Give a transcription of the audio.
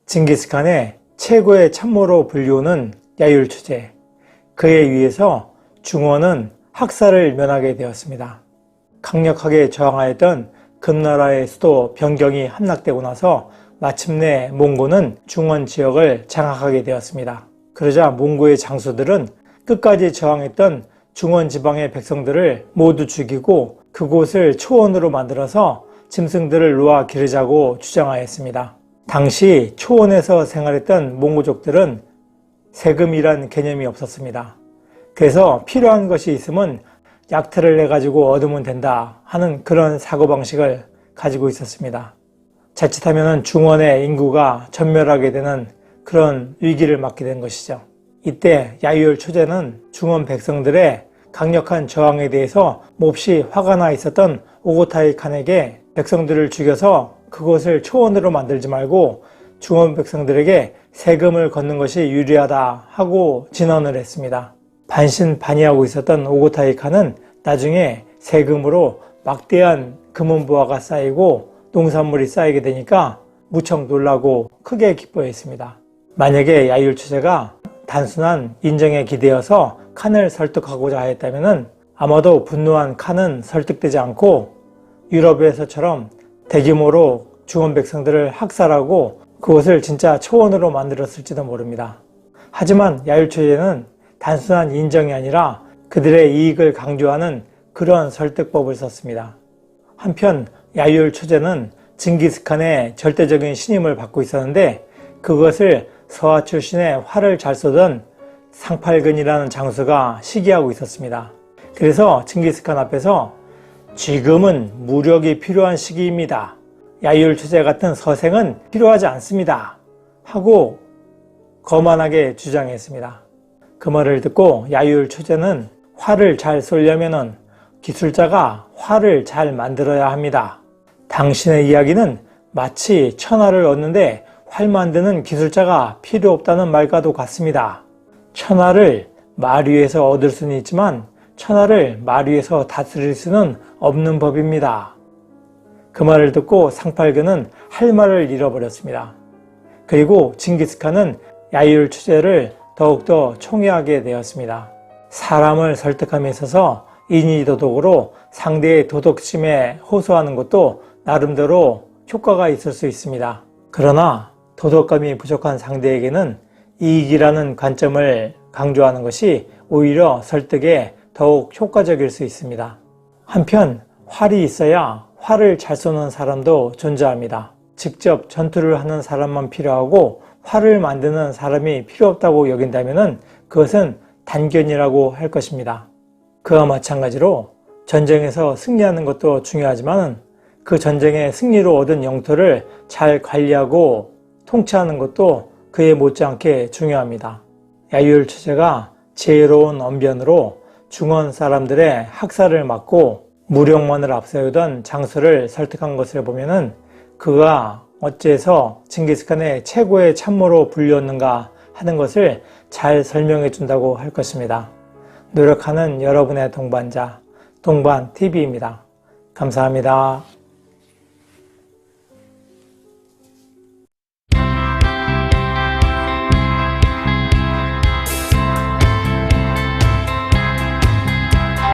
징기스칸의 최고의 참모로 불리우는 야율추제, 그에 의해서 중원은 학살을 면하게 되었습니다. 강력하게 저항하였던 금나라의 수도 변경이 함락되고 나서 마침내 몽고는 중원 지역을 장악하게 되었습니다. 그러자 몽고의 장수들은 끝까지 저항했던 중원 지방의 백성들을 모두 죽이고 그곳을 초원으로 만들어서 짐승들을 놓아 기르자고 주장하였습니다. 당시 초원에서 생활했던 몽고족들은 세금이란 개념이 없었습니다. 그래서 필요한 것이 있으면 약탈을 해가지고 얻으면 된다 하는 그런 사고방식을 가지고 있었습니다. 자칫하면 중원의 인구가 전멸하게 되는 그런 위기를 맞게 된 것이죠. 이때 야유열 초제는 중원 백성들의 강력한 저항에 대해서 몹시 화가 나 있었던 오고타이 칸에게 백성들을 죽여서 그곳을 초원으로 만들지 말고 중원 백성들에게 세금을 걷는 것이 유리하다 하고 진언을 했습니다. 반신반의하고 있었던 오고타이 칸은 나중에 세금으로 막대한 금은보화가 쌓이고 농산물이 쌓이게 되니까 무척 놀라고 크게 기뻐했습니다. 만약에 야유열 초제가 단순한 인정에 기대어서 칸을 설득하고자 하였다면 아마도 분노한 칸은 설득되지 않고 유럽에서처럼 대규모로 중원 백성들을 학살하고 그것을 진짜 초원으로 만들었을지도 모릅니다. 하지만 야유열 초제는 단순한 인정이 아니라 그들의 이익을 강조하는 그런 설득법을 썼습니다. 한편 야유열 초제는 징기스칸의 절대적인 신임을 받고 있었는데 그것을 서하 출신의 활을 잘 쏘던 상팔근이라는 장수가 시기하고 있었습니다. 그래서 징기스칸 앞에서 지금은 무력이 필요한 시기입니다. 야유열 초제 같은 서생은 필요하지 않습니다. 하고 거만하게 주장했습니다. 그 말을 듣고 야유열 초제는 활을 잘 쏘려면 기술자가 활을 잘 만들어야 합니다. 당신의 이야기는 마치 천하를 얻는데 활 만드는 기술자가 필요 없다는 말과도 같습니다. 천하를 말 위에서 얻을 수는 있지만 천하를 말 위에서 다스릴 수는 없는 법입니다. 그 말을 듣고 상팔근은 할 말을 잃어버렸습니다. 그리고 징기스칸은 야유열 초제를 더욱더 총애하게 되었습니다. 사람을 설득함에 있어서 인의도덕으로 상대의 도덕심에 호소하는 것도 나름대로 효과가 있을 수 있습니다. 그러나 도덕감이 부족한 상대에게는 이익이라는 관점을 강조하는 것이 오히려 설득에 더욱 효과적일 수 있습니다. 한편 활이 있어야 활을 잘 쏘는 사람도 존재합니다. 직접 전투를 하는 사람만 필요하고 활을 만드는 사람이 필요 없다고 여긴다면 그것은 단견이라고 할 것입니다. 그와 마찬가지로 전쟁에서 승리하는 것도 중요하지만 그 전쟁의 승리로 얻은 영토를 잘 관리하고 통치하는 것도 그에 못지않게 중요합니다. 야유열 초제가 지혜로운 언변으로 중원 사람들의 학살을 막고 무력만을 앞세우던 장수를 설득한 것을 보면은 그가 어째서 징기스칸의 최고의 참모로 불렸는가 하는 것을 잘 설명해 준다고 할 것입니다. 노력하는 여러분의 동반자, 동반TV입니다. 감사합니다.